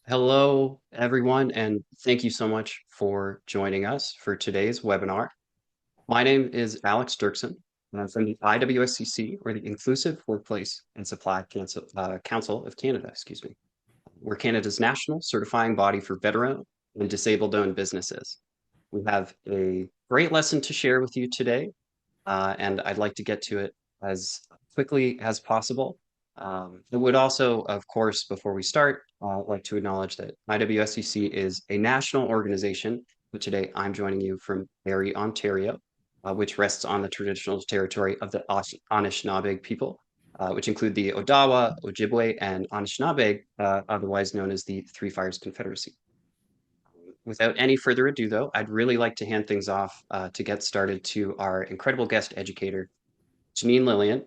Hello, everyone, and thank you so much for joining us for today's webinar. My name is Alex Duerksen, and I'm from the IWSCC, or the Inclusive Workplace and Supply Council of Canada, excuse me. We're Canada's national certifying body for veteran and disabled-owned businesses. We have a great lesson to share with you today, and I'd like to get to it as quickly as possible. I would also, of course, before we start, like to acknowledge that IWSCC is a national organization, but today I'm joining you from Barrie, Ontario, which rests on the traditional territory of the Anishinaabe people, which include the Odawa, Ojibwe, and Anishinaabe, otherwise known as the Three Fires Confederacy. Without any further ado, though, I'd really like to hand things off to get started to our incredible guest educator, Jenine Lillian,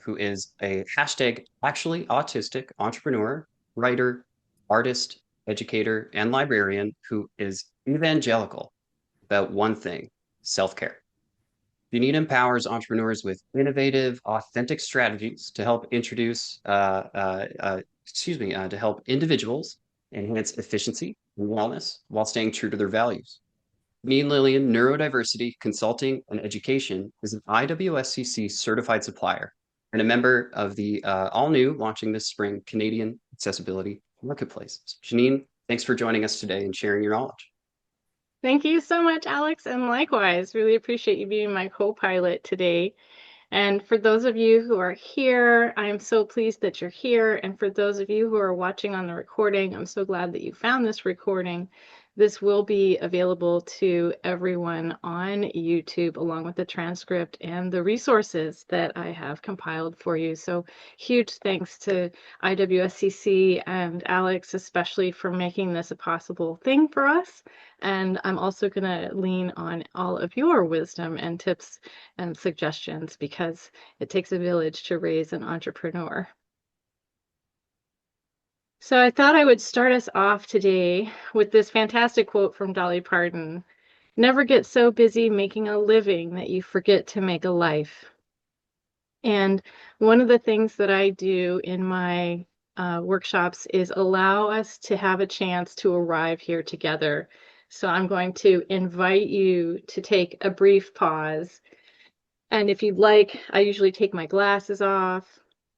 who is a hashtag actually autistic entrepreneur, writer, artist, educator, and librarian who is evangelical about one thing: self-care. Jenine empowers entrepreneurs with innovative, authentic strategies to help to help individuals enhance efficiency and wellness while staying true to their values. Lillian Neurodiversity Consulting and Education is an IWSCC certified supplier and a member of the all new launching this spring Canadian Accessibility Marketplace. Jenine, thanks for joining us today and sharing your knowledge. Thank you so much, Alex, and likewise, really appreciate you being my co-pilot today. And for those of you who are here, I am so pleased that you're here. And for those of you who are watching on the recording, I'm so glad that you found this recording. This will be available to everyone on YouTube, along with the transcript and the resources that I have compiled for you. So huge thanks to IWSCC and Alex, especially for making this a possible thing for us. And I'm also going to lean on all of your wisdom and tips and suggestions because it takes a village to raise an entrepreneur. So I thought I would start us off today with this fantastic quote from Dolly Parton. Never get so busy making a living that you forget to make a life. And one of the things that I do in my workshops is allow us to have a chance to arrive here together. So I'm going to invite you to take a brief pause. And if you'd like, I usually take my glasses off.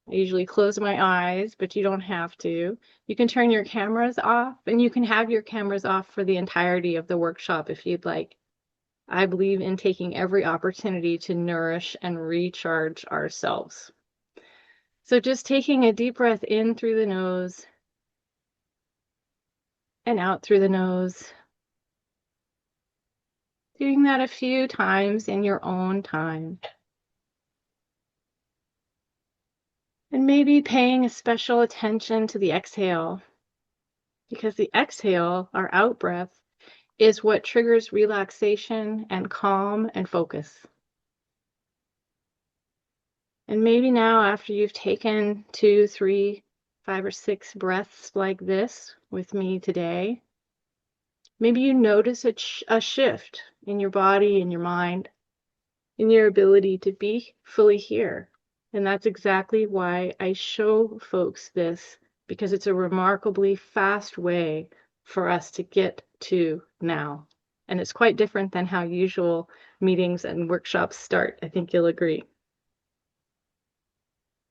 I usually close my eyes, but you don't have to. You can turn your cameras off, and you can have your cameras off for the entirety of the workshop if you'd like. I believe in taking every opportunity to nourish and recharge ourselves. So just taking a deep breath in through the nose and out through the nose. Doing that a few times in your own time. And maybe paying a special attention to the exhale, because the exhale, our out breath, is what triggers relaxation and calm and focus. And maybe now, after you've taken 2, 3, 5, or 6 breaths like this with me today, maybe you notice a shift in your body, in your mind, in your ability to be fully here. And that's exactly why I show folks this, because it's a remarkably fast way for us to get to now. And it's quite different than how usual meetings and workshops start. I think you'll agree.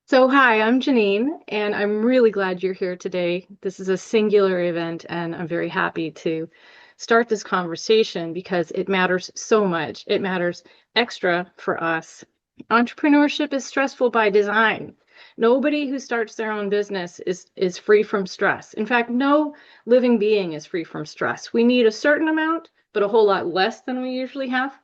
So hi, I'm Jenine, and I'm really glad you're here today. This is a singular event, and I'm very happy to start this conversation because it matters so much. It matters extra for us. Entrepreneurship is stressful by design. Nobody who starts their own business is free from stress. In fact, no living being is free from stress. We need a certain amount, but a whole lot less than we usually have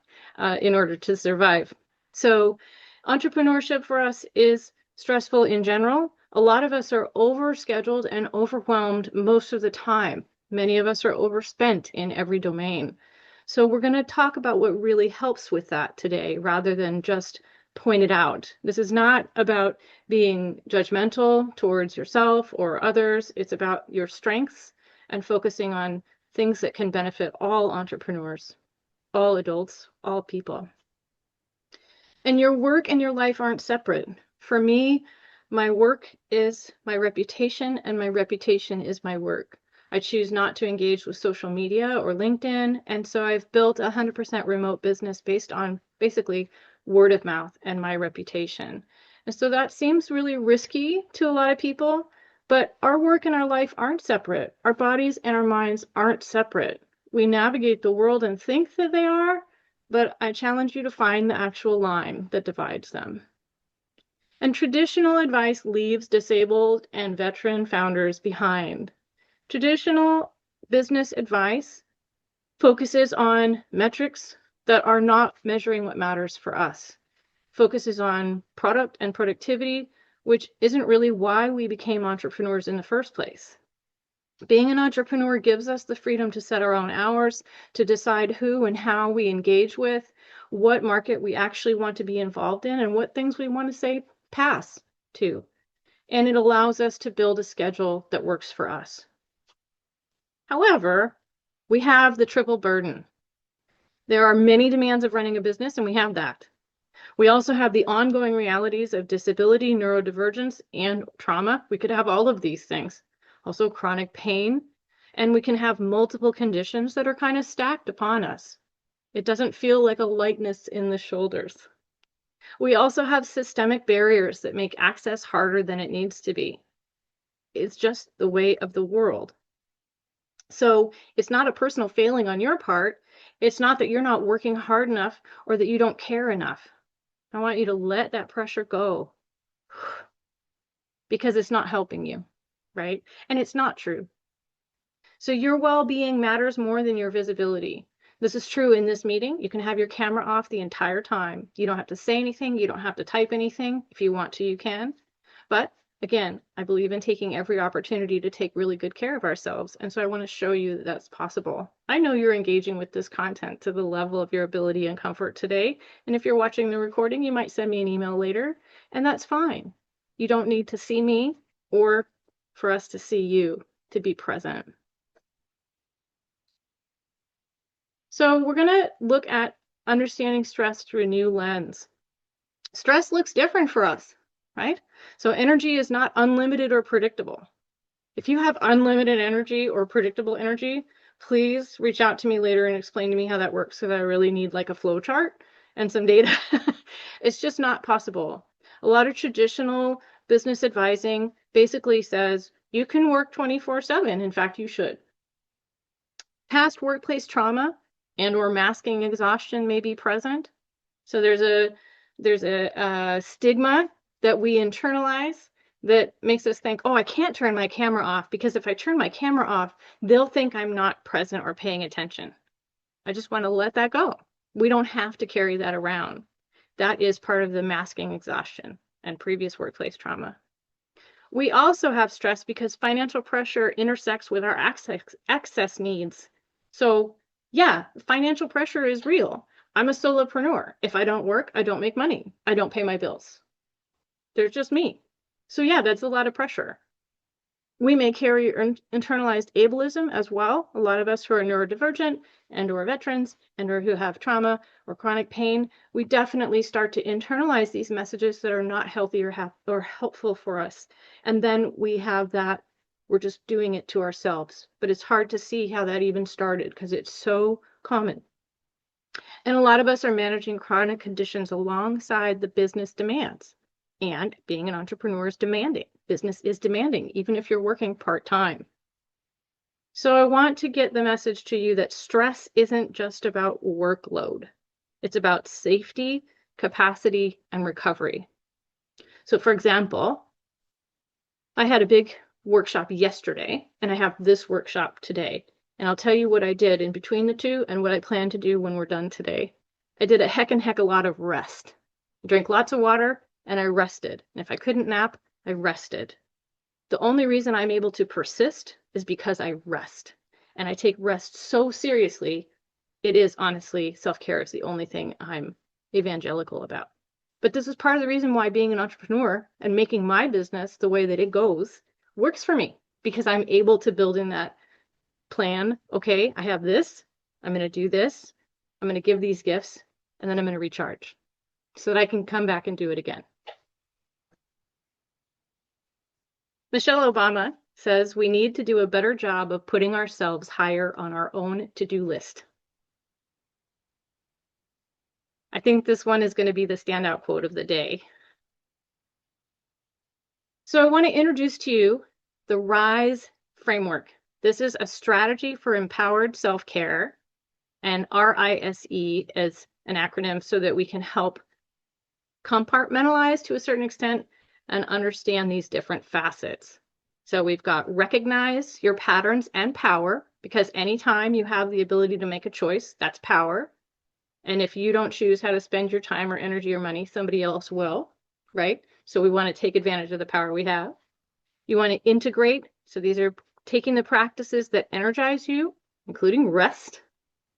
in order to survive. So entrepreneurship for us is stressful in general. A lot of us are overscheduled and overwhelmed most of the time. Many of us are overspent in every domain. So we're going to talk about what really helps with that today rather than just point it out. This is not about being judgmental towards yourself or others. It's about your strengths and focusing on things that can benefit all entrepreneurs, all adults, all people. And your work and your life aren't separate. For me, my work is my reputation, and my reputation is my work. I choose not to engage with social media or LinkedIn. And so I've built a 100% remote business based on basically word of mouth and my reputation. And so that seems really risky to a lot of people, but our work and our life aren't separate. Our bodies and our minds aren't separate. We navigate the world and think that they are, but I challenge you to find the actual line that divides them. And traditional advice leaves disabled and veteran founders behind. Traditional business advice focuses on metrics that are not measuring what matters for us, focuses on product and productivity, which isn't really why we became entrepreneurs in the first place. Being an entrepreneur gives us the freedom to set our own hours, to decide who and how we engage with, what market we actually want to be involved in, and what things we want to say pass to. And it allows us to build a schedule that works for us. However, we have the triple burden. There are many demands of running a business, and we have that. We also have the ongoing realities of disability, neurodivergence, and trauma. We could have all of these things. Also chronic pain, and we can have multiple conditions that are kind of stacked upon us. It doesn't feel like a lightness in the shoulders. We also have systemic barriers that make access harder than it needs to be. It's just the way of the world. So it's not a personal failing on your part. It's not that you're not working hard enough or that you don't care enough. I want you to let that pressure go because it's not helping you, right? And it's not true. So your well-being matters more than your visibility. This is true in this meeting. You can have your camera off the entire time. You don't have to say anything. You don't have to type anything. If you want to, you can. But again, I believe in taking every opportunity to take really good care of ourselves. And so I want to show you that that's possible. I know you're engaging with this content to the level of your ability and comfort today. And if you're watching the recording, you might send me an email later, and that's fine. You don't need to see me or for us to see you to be present. So we're going to look at understanding stress through a new lens. Stress looks different for us, right? So energy is not unlimited or predictable. If you have unlimited energy or predictable energy, please reach out to me later and explain to me how that works, because I really need like a flow chart and some data. It's just not possible. A lot of traditional business advising basically says you can work 24/7. In fact, you should. Past workplace trauma and or masking exhaustion may be present. So there's a stigma that we internalize that makes us think, oh, I can't turn my camera off because if I turn my camera off, they'll think I'm not present or paying attention. I just want to let that go. We don't have to carry that around. That is part of the masking exhaustion and previous workplace trauma. We also have stress because financial pressure intersects with our access needs. So yeah, financial pressure is real. I'm a solopreneur. If I don't work, I don't make money. I don't pay my bills. There's just me. So yeah, that's a lot of pressure. We may carry internalized ableism as well. A lot of us who are neurodivergent and or veterans and or who have trauma or chronic pain, we definitely start to internalize these messages that are not healthy or helpful for us. And then we have that, we're just doing it to ourselves. But it's hard to see how that even started because it's so common. And a lot of us are managing chronic conditions alongside the business demands. And being an entrepreneur is demanding. Business is demanding, even if you're working part-time. So I want to get the message to you that stress isn't just about workload. It's about safety, capacity, and recovery. So for example, I had a big workshop yesterday, and I have this workshop today. And I'll tell you what I did in between the two and what I plan to do when we're done today. I did a heck a lot of rest. I drank lots of water and I rested. And if I couldn't nap, I rested. The only reason I'm able to persist is because I rest. And I take rest so seriously. It is honestly, self-care is the only thing I'm evangelical about. But this is part of the reason why being an entrepreneur and making my business the way that it goes works for me, because I'm able to build in that plan. Okay, I have this, I'm going to do this, I'm going to give these gifts, and then I'm going to recharge so that I can come back and do it again. Michelle Obama says we need to do a better job of putting ourselves higher on our own to-do list. I think this one is going to be the standout quote of the day. So I want to introduce to you the RISE framework. This is a strategy for empowered self-care, and RISE is an acronym so that we can help compartmentalize to a certain extent and understand these different facets. So we've got recognize your patterns and power, because anytime you have the ability to make a choice, that's power. And if you don't choose how to spend your time or energy or money, somebody else will, right? So we want to take advantage of the power we have. You want to integrate. So these are taking the practices that energize you, including rest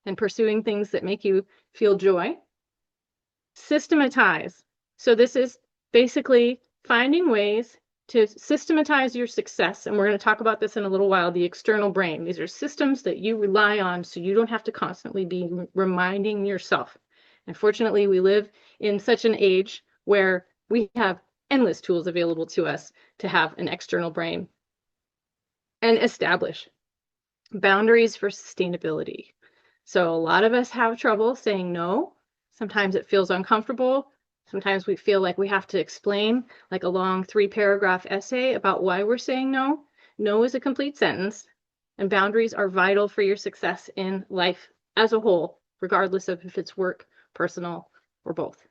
and pursuing things that make you feel joy. Systematize. So this is basically finding ways to systematize your success. And we're going to talk about this in a little while, the external brain. These are systems that you rely on so you don't have to constantly be reminding yourself. Unfortunately, we live in such an age where we have endless tools available to us to have an external brain. And establish boundaries for sustainability. So a lot of us have trouble saying no. Sometimes it feels uncomfortable. Sometimes we feel like we have to explain like a long 3-paragraph essay about why we're saying no. No is a complete sentence, and boundaries are vital for your success in life as a whole, regardless of if it's work, personal, or both.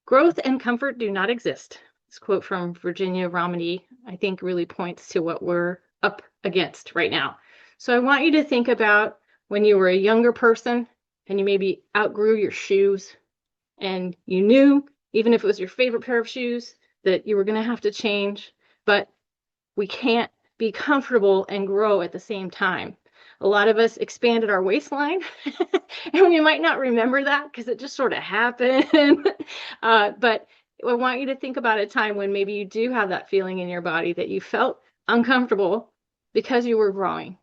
Growth and comfort do not exist. This quote from Virginia Romney, I think, really points to what we're up against right now. So I want you to think about when you were a younger person and you maybe outgrew your shoes and you knew, even if it was your favorite pair of shoes, that you were going to have to change, but we can't be comfortable and grow at the same time. A lot of us expanded our waistline and we might not remember that because it just sort of happened. But I want you to think about a time when maybe you do have that feeling in your body that you felt uncomfortable because you were growing.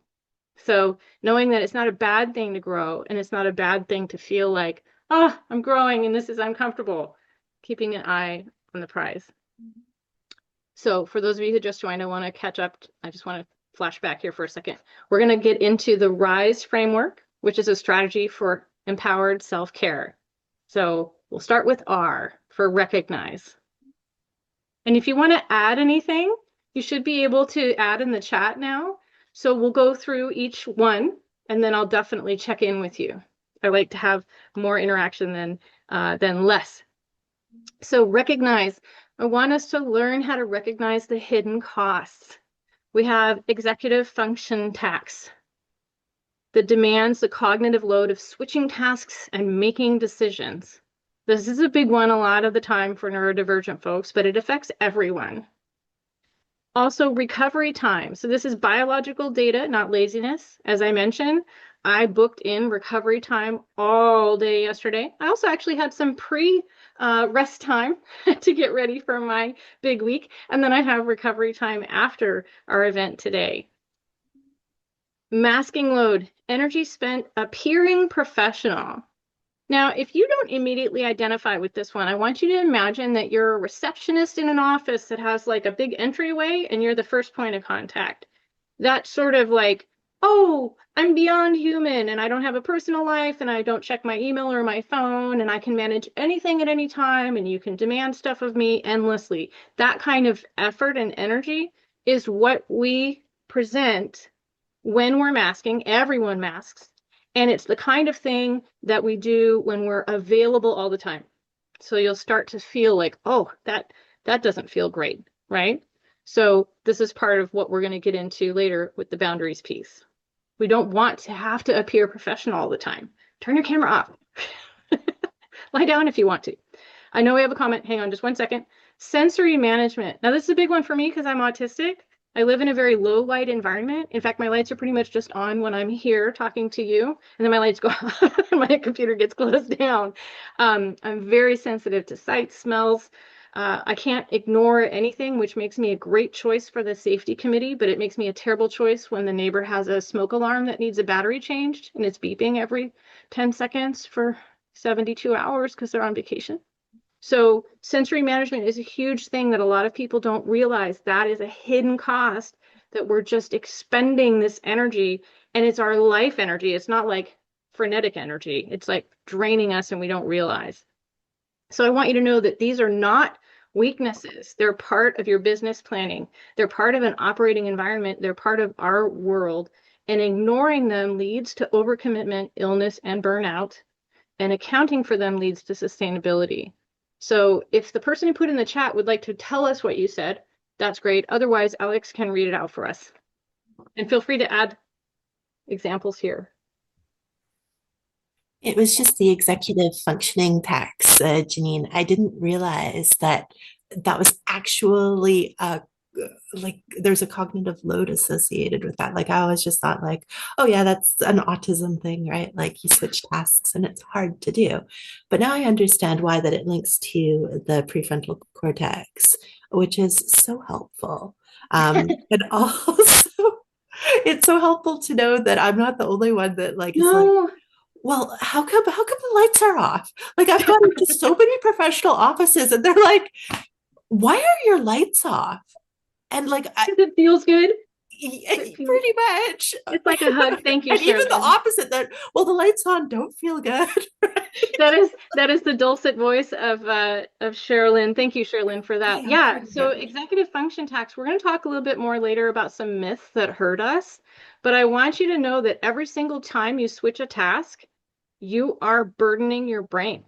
So knowing that it's not a bad thing to grow and it's not a bad thing to feel like, oh, I'm growing and this is uncomfortable, keeping an eye on the prize. So for those of you who just joined, I want to catch up. I just want to flash back here for a second. We're going to get into the RISE framework, which is a strategy for empowered self-care. So we'll start with R for recognize. And if you want to add anything, you should be able to add in the chat now. So we'll go through each one, and then I'll definitely check in with you. I like to have more interaction than less. So recognize. I want us to learn how to recognize the hidden costs. We have executive function tax that demands the cognitive load of switching tasks and making decisions. This is a big one a lot of the time for neurodivergent folks, but it affects everyone. Also, recovery time. So this is biological data, not laziness. As I mentioned, I booked in recovery time all day yesterday. I also actually had some rest time to get ready for my big week. And then I have recovery time after our event today. Masking load, energy spent appearing professional. Now, if you don't immediately identify with this one, I want you to imagine that you're a receptionist in an office that has like a big entryway and you're the first point of contact. That's sort of like, oh, I'm beyond human and I don't have a personal life and I don't check my email or my phone and I can manage anything at any time and you can demand stuff of me endlessly. That kind of effort and energy is what we present when we're masking. Everyone masks. And it's the kind of thing that we do when we're available all the time. So you'll start to feel like, oh, that doesn't feel great, right? So this is part of what we're going to get into later with the boundaries piece. We don't want to have to appear professional all the time. Turn your camera off. Lie down if you want to. I know we have a comment. Hang on just one second. Sensory management. Now this is a big one for me because I'm autistic. I live in a very low light environment. In fact, my lights are pretty much just on when I'm here talking to you, and then my lights go off and my computer gets closed down. I'm very sensitive to sights, smells. I can't ignore anything, which makes me a great choice for the safety committee, but it makes me a terrible choice when the neighbor has a smoke alarm that needs a battery changed and it's beeping every 10 seconds for 72 hours because they're on vacation. So sensory management is a huge thing that a lot of people don't realize. That is a hidden cost that we're just expending this energy, and it's our life energy. It's not like frenetic energy. It's like draining us and we don't realize. So I want you to know that these are not weaknesses. They're part of your business planning. They're part of an operating environment. They're part of our world. And ignoring them leads to overcommitment, illness, and burnout. And accounting for them leads to sustainability. So if the person who put in the chat would like to tell us what you said, that's great. Otherwise, Alex can read it out for us. And feel free to add examples here. It was just the executive functioning tax, Jenine. I didn't realize that that was actually like there's a cognitive load associated with that. Like I always just thought like, oh yeah, that's an autism thing, right? Like you switch tasks and it's hard to do. But now I understand why that it links to the prefrontal cortex, which is so helpful. And also it's so helpful to know that I'm not the only one that like is like, No, well, how come the lights are off? Like I've gone into so many professional offices and they're like, why are your lights off? And like it feels good. pretty much. It's like a hug. Thank you, And even the Sherilyn. opposite that, well, the lights on don't feel good. That is the dulcet voice of Sherilyn. Thank you, Sherilyn, for that. Yeah, Yeah, pretty so much. executive function tax, we're going to talk a little bit more later about some myths that hurt us, but I want you to know that every single time you switch a task, you are burdening your brain.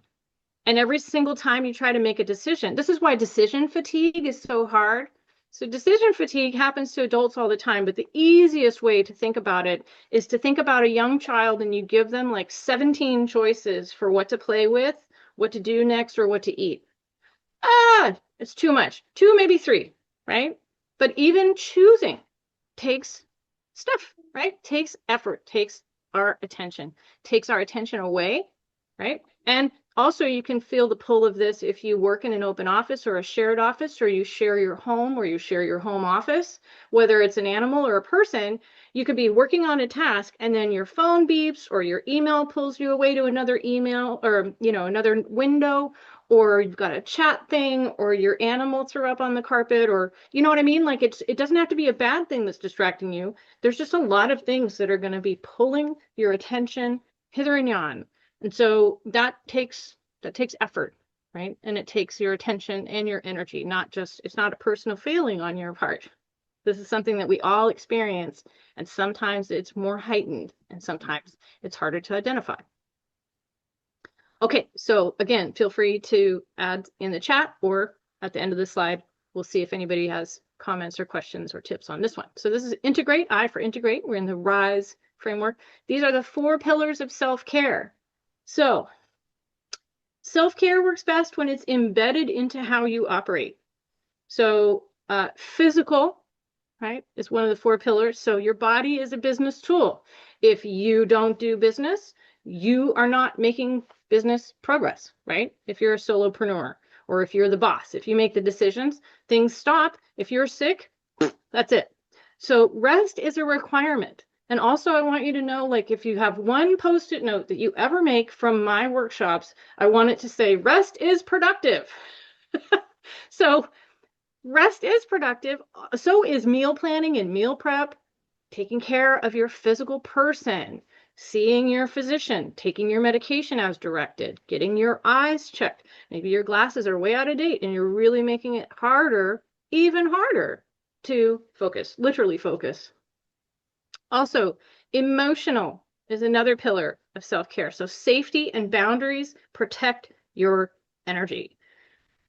And every single time you try to make a decision, this is why decision fatigue is so hard. So decision fatigue happens to adults all the time, but the easiest way to think about it is to think about a young child and you give them like 17 choices for what to play with, what to do next, or what to eat. It's too much. Two, maybe three, right? But even choosing takes stuff, right? Takes effort, takes our attention away, right? And also, you can feel the pull of this if you work in an open office or a shared office, or you share your home or you share your home office, whether it's an animal or a person. You could be working on a task and then your phone beeps or your email pulls you away to another email or, another window, or you've got a chat thing, or your animal threw up on the carpet, or you know what I mean? Like it doesn't have to be a bad thing that's distracting you. There's just a lot of things that are going to be pulling your attention hither and yon. And so that takes effort, right? And it takes your attention and your energy, it's not a personal failing on your part. This is something that we all experience, and sometimes it's more heightened, and sometimes it's harder to identify. Okay, so again, feel free to add in the chat or at the end of the slide, we'll see if anybody has comments or questions or tips on this one. So this is integrate, I for integrate. We're in the RISE framework. These are the 4 pillars of self-care. So self-care works best when it's embedded into how you operate. So physical, right, is one of the 4 pillars. So your body is a business tool. If you don't do business, you are not making business progress, right? If you're a solopreneur or if you're the boss, if you make the decisions, things stop. If you're sick, that's it. So rest is a requirement. And also I want you to know, like if you have one post-it note that you ever make from my workshops, I want it to say rest is productive. So rest is productive. So is meal planning and meal prep, taking care of your physical person, seeing your physician, taking your medication as directed, getting your eyes checked. Maybe your glasses are way out of date and you're really making it harder, even harder to focus, literally focus. Also, emotional is another pillar of self-care. So safety and boundaries protect your energy.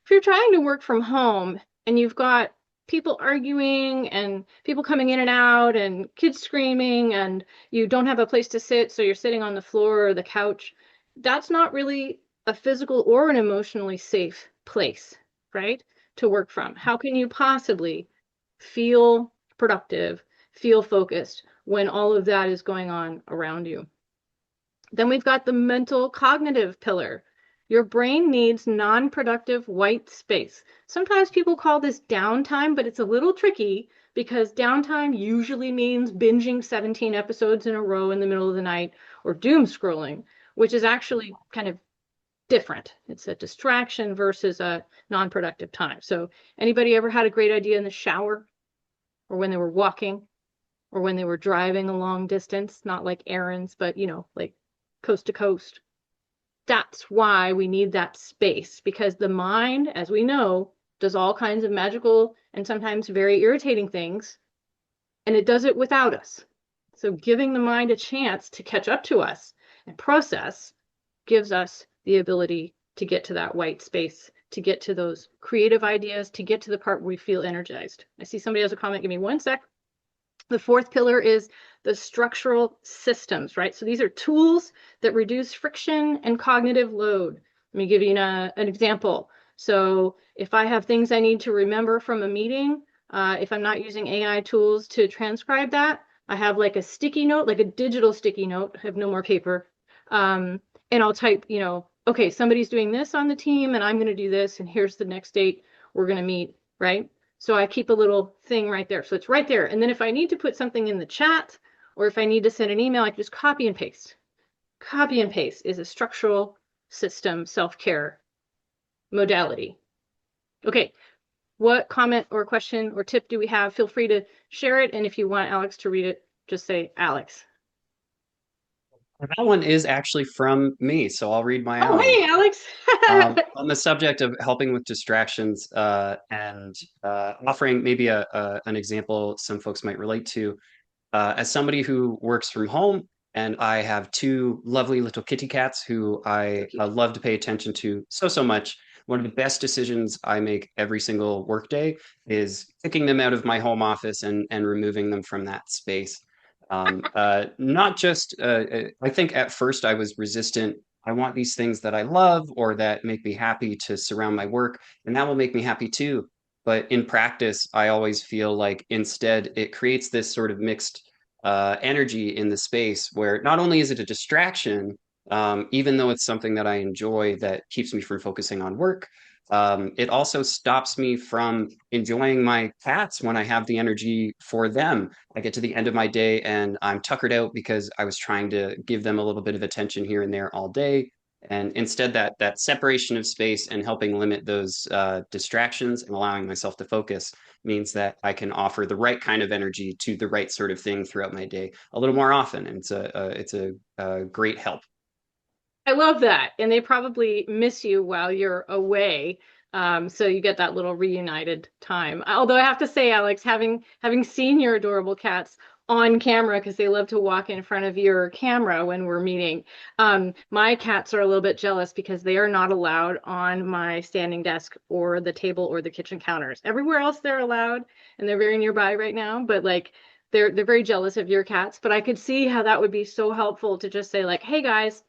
If you're trying to work from home and you've got people arguing and people coming in and out and kids screaming and you don't have a place to sit, so you're sitting on the floor or the couch, that's not really a physical or an emotionally safe place, right, to work from. How can you possibly feel productive, feel focused when all of that is going on around you? Then we've got the mental cognitive pillar. Your brain needs non-productive white space. Sometimes people call this downtime, but it's a little tricky because downtime usually means binging 17 episodes in a row in the middle of the night or doom scrolling, which is actually kind of different. It's a distraction versus a non-productive time. So anybody ever had a great idea in the shower or when they were walking or when they were driving a long distance, not like errands, but like coast to coast? That's why we need that space, because the mind, as we know, does all kinds of magical and sometimes very irritating things, and it does it without us. So giving the mind a chance to catch up to us and process gives us the ability to get to that white space, to get to those creative ideas, to get to the part where we feel energized. I see somebody has a comment. Give me one sec. The fourth pillar is the structural systems, right? So these are tools that reduce friction and cognitive load. Let me give you an example. So if I have things I need to remember from a meeting, if I'm not using AI tools to transcribe that, I have like a sticky note, like a digital sticky note. I have no more paper. And I'll type, okay, somebody's doing this on the team and I'm going to do this. And here's the next date we're going to meet, right? So I keep a little thing right there. So it's right there. And then if I need to put something in the chat or if I need to send an email, I can just copy and paste. Copy and paste is a structural system self-care modality. Okay, what comment or question or tip do we have? Feel free to share it. And if you want Alex to read it, just say Alex. That one is actually from me, so I'll read my Oh, own. hey, Alex. On the subject of helping with distractions and offering maybe an example some folks might relate to. As somebody who works from home, and I have two lovely little kitty cats who I love to pay attention to so much. One of the best decisions I make every single workday is kicking them out of my home office and removing them from that space. Not just, I think at first I was resistant. I want these things that I love or that make me happy to surround my work, and that will make me happy too. But in practice, I always feel like instead it creates this sort of mixed energy in the space where not only is it a distraction, even though it's something that I enjoy that keeps me from focusing on work, it also stops me from enjoying my cats when I have the energy for them. I get to the end of my day and I'm tuckered out because I was trying to give them a little bit of attention here and there all day. And instead, that separation of space and helping limit those distractions and allowing myself to focus means that I can offer the right kind of energy to the right sort of thing throughout my day a little more often. And it's a great help. I love that. And they probably miss you while you're away. So you get that little reunited time. Although I have to say, Alex, having seen your adorable cats on camera, because they love to walk in front of your camera when we're meeting, my cats are a little bit jealous because they are not allowed on my standing desk or the table or the kitchen counters. Everywhere else they're allowed, and they're very nearby right now, but like they're very jealous of your cats. But I could see how that would be so helpful to just say like, hey guys,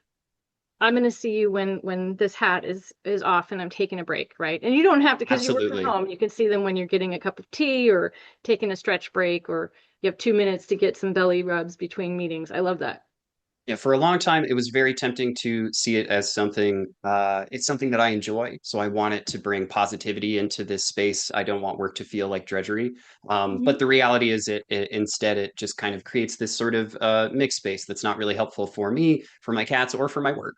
I'm going to see you when this hat is off and I'm taking a break, right? And you don't have to, because you work from Absolutely. home, you can see them when you're getting a cup of tea or taking a stretch break, or you have 2 minutes to get some belly rubs between meetings. I love that. Yeah, for a long time, it was very tempting to see it as something, it's something that I enjoy. So I want it to bring positivity into this space. I don't want work to feel like drudgery. But Mhm. the reality is instead, it just kind of creates this sort of mixed space that's not really helpful for me, for my cats, or for my work.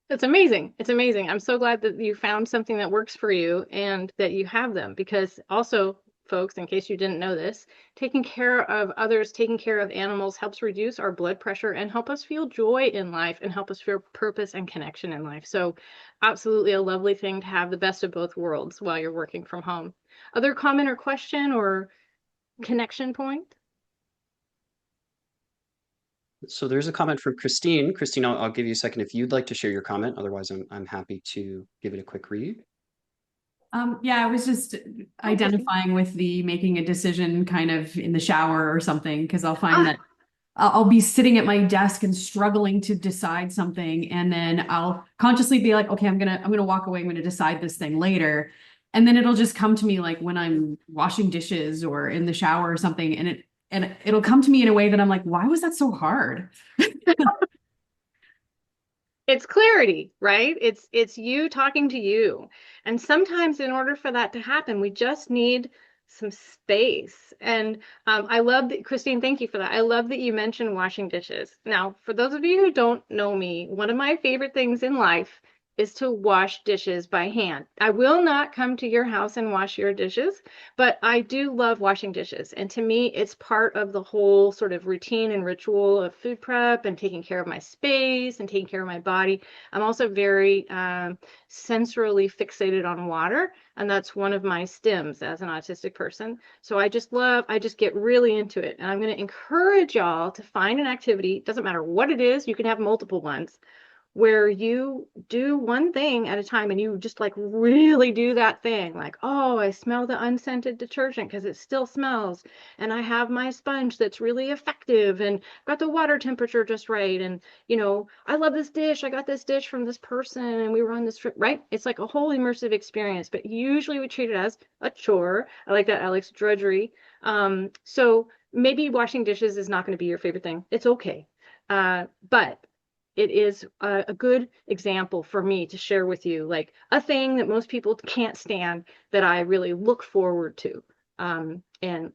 It's amazing. It's amazing. I'm so glad that you found something that works for you and that you have them, because also, folks, in case you didn't know this, taking care of others, taking care of animals helps reduce our blood pressure and help us feel joy in life and help us feel purpose and connection in life. So absolutely a lovely thing to have the best of both worlds while you're working from home. Other comment or question or connection point? So there's a comment from Christine. Christine, I'll give you a second if you'd like to share your comment. Otherwise, I'm happy to give it a quick read. Yeah, I was just identifying with the making a decision kind of in the shower or something, because I'll find that I'll be sitting at my desk and struggling to decide something, and then I'll consciously be like, okay, I'm gonna walk away, I'm gonna decide this thing later. And then it'll just come to me like when I'm washing dishes or in the shower or something, and it'll come to me in a way that I'm like, why was that so hard? It's clarity, right? It's you talking to you. And sometimes in order for that to happen, we just need some space. And I love that, Christine, thank you for that. I love that you mentioned washing dishes. Now, for those of you who don't know me, one of my favorite things in life is to wash dishes by hand. I will not come to your house and wash your dishes, but I do love washing dishes. And to me, it's part of the whole sort of routine and ritual of food prep and taking care of my space and taking care of my body. I'm also very sensorily fixated on water, and that's one of my stims as an autistic person. So I just get really into it. And I'm going to encourage y'all to find an activity, doesn't matter what it is, you can have multiple ones, where you do one thing at a time and you just like really do that thing. Like, oh, I smell the unscented detergent because it still smells. And I have my sponge that's really effective and got the water temperature just right. And, I love this dish. I got this dish from this person and we were on this trip, right? It's like a whole immersive experience, but usually we treat it as a chore. I like that, Alex, drudgery. So maybe washing dishes is not going to be your favorite thing. It's okay. But it is a good example for me to share with you, like a thing that most people can't stand that I really look forward to. And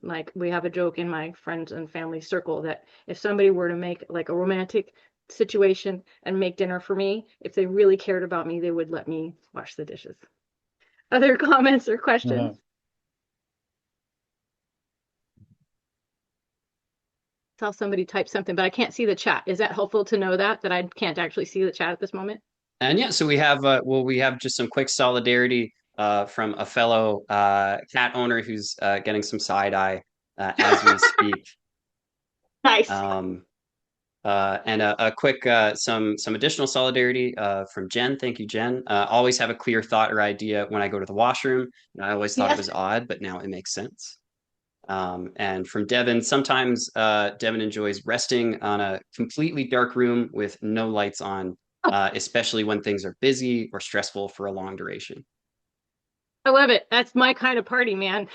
like we have a joke in my friends and family circle that if somebody were to make like a romantic situation and make dinner for me, if they really cared about me, they would let me wash the dishes. Other comments or questions? Saw somebody type something, but I can't see the chat. Is that helpful to know that I can't actually see the chat at this moment? And yeah, so we have just some quick solidarity from a fellow cat owner who's getting some side eye as we speak. Nice. And a quick some additional solidarity from Jen. Thank you, Jen. Always have a clear thought or idea when I go to the washroom. I always thought it was odd, but now it makes sense. And from Devin, sometimes Devin enjoys resting on a completely dark room with no lights on, especially when things are busy or stressful for a long duration. I love it. That's my kind of party, man.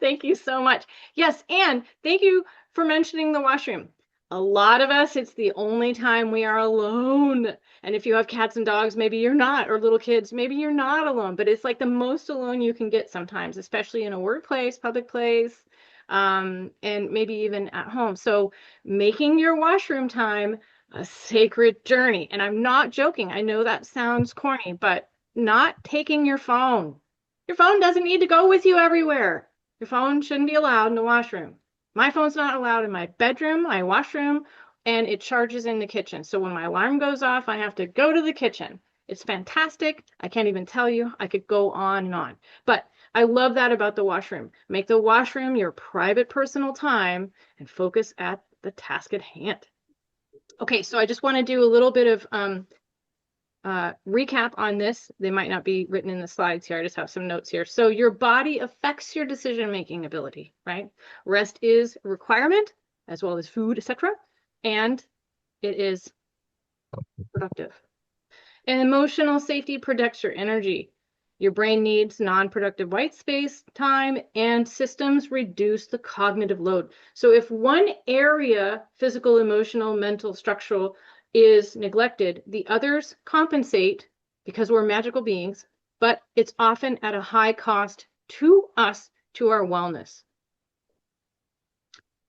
Thank you so much. Yes, and thank you for mentioning the washroom. A lot of us, it's the only time we are alone. And if you have cats and dogs, maybe you're not, or little kids, maybe you're not alone, but it's like the most alone you can get sometimes, especially in a workplace, public place, and maybe even at home. So making your washroom time a sacred journey. And I'm not joking. I know that sounds corny, but not taking your phone. Your phone doesn't need to go with you everywhere. Your phone shouldn't be allowed in the washroom. My phone's not allowed in my bedroom, my washroom, and it charges in the kitchen. So when my alarm goes off, I have to go to the kitchen. It's fantastic. I can't even tell you. I could go on and on. But I love that about the washroom. Make the washroom your private personal time and focus at the task at hand. Okay, so I just want to do a little bit of recap on this. They might not be written in the slides here. I just have some notes here. So your body affects your decision-making ability, right? Rest is a requirement, as well as food, etc. And it is productive. And emotional safety protects your energy. Your brain needs non-productive white space time, and systems reduce the cognitive load. So if one area, physical, emotional, mental, structural, is neglected, the others compensate because we're magical beings, but it's often at a high cost to us, to our wellness.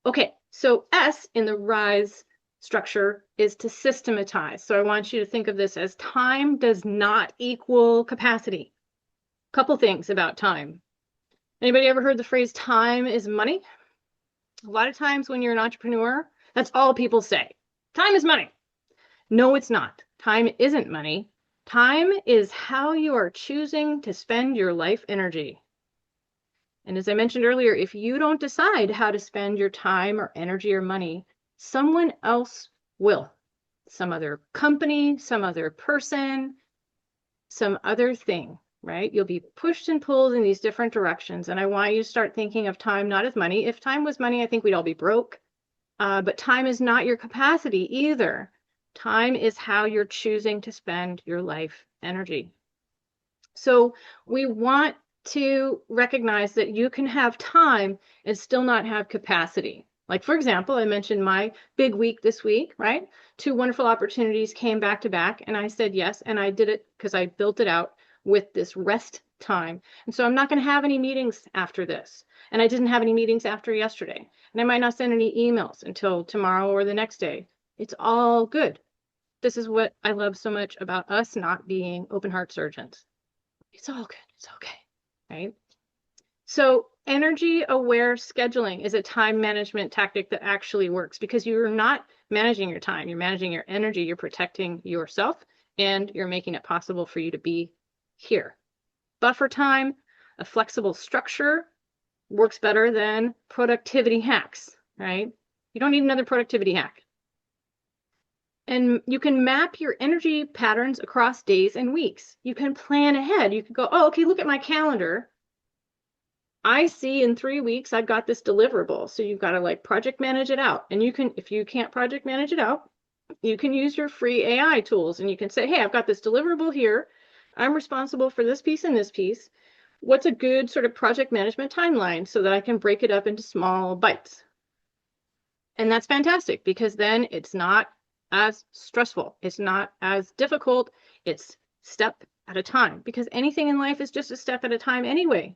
Okay, so S in the RISE structure is to systematize. So I want you to think of this as time does not equal capacity. Couple things about time. Anybody ever heard the phrase time is money? A lot of times when you're an entrepreneur, that's all people say. Time is money. No, it's not. Time isn't money. Time is how you are choosing to spend your life energy. And as I mentioned earlier, if you don't decide how to spend your time or energy or money, someone else will. Some other company, some other person, some other thing, right? You'll be pushed and pulled in these different directions. And I want you to start thinking of time not as money. If time was money, I think we'd all be broke. But time is not your capacity either. Time is how you're choosing to spend your life energy. So we want to recognize that you can have time and still not have capacity. Like, for example, I mentioned my big week this week, right? 2 wonderful opportunities came back to back, and I said yes, and I did it because I built it out with this rest time. And so I'm not going to have any meetings after this. And I didn't have any meetings after yesterday. And I might not send any emails until tomorrow or the next day. It's all good. This is what I love so much about us not being open heart surgeons. It's all good. It's okay. Right? So energy aware scheduling is a time management tactic that actually works because you're not managing your time. You're managing your energy. You're protecting yourself and you're making it possible for you to be here. Buffer time, a flexible structure works better than productivity hacks, right? You don't need another productivity hack. And you can map your energy patterns across days and weeks. You can plan ahead. You can go, oh, okay, look at my calendar. I see in 3 weeks, I've got this deliverable. So you've got to like project manage it out. And you can, if you can't project manage it out, you can use your free AI tools and you can say, hey, I've got this deliverable here. I'm responsible for this piece and this piece. What's a good sort of project management timeline so that I can break it up into small bites? And that's fantastic because then it's not as stressful. It's not as difficult. It's step at a time because anything in life is just a step at a time anyway.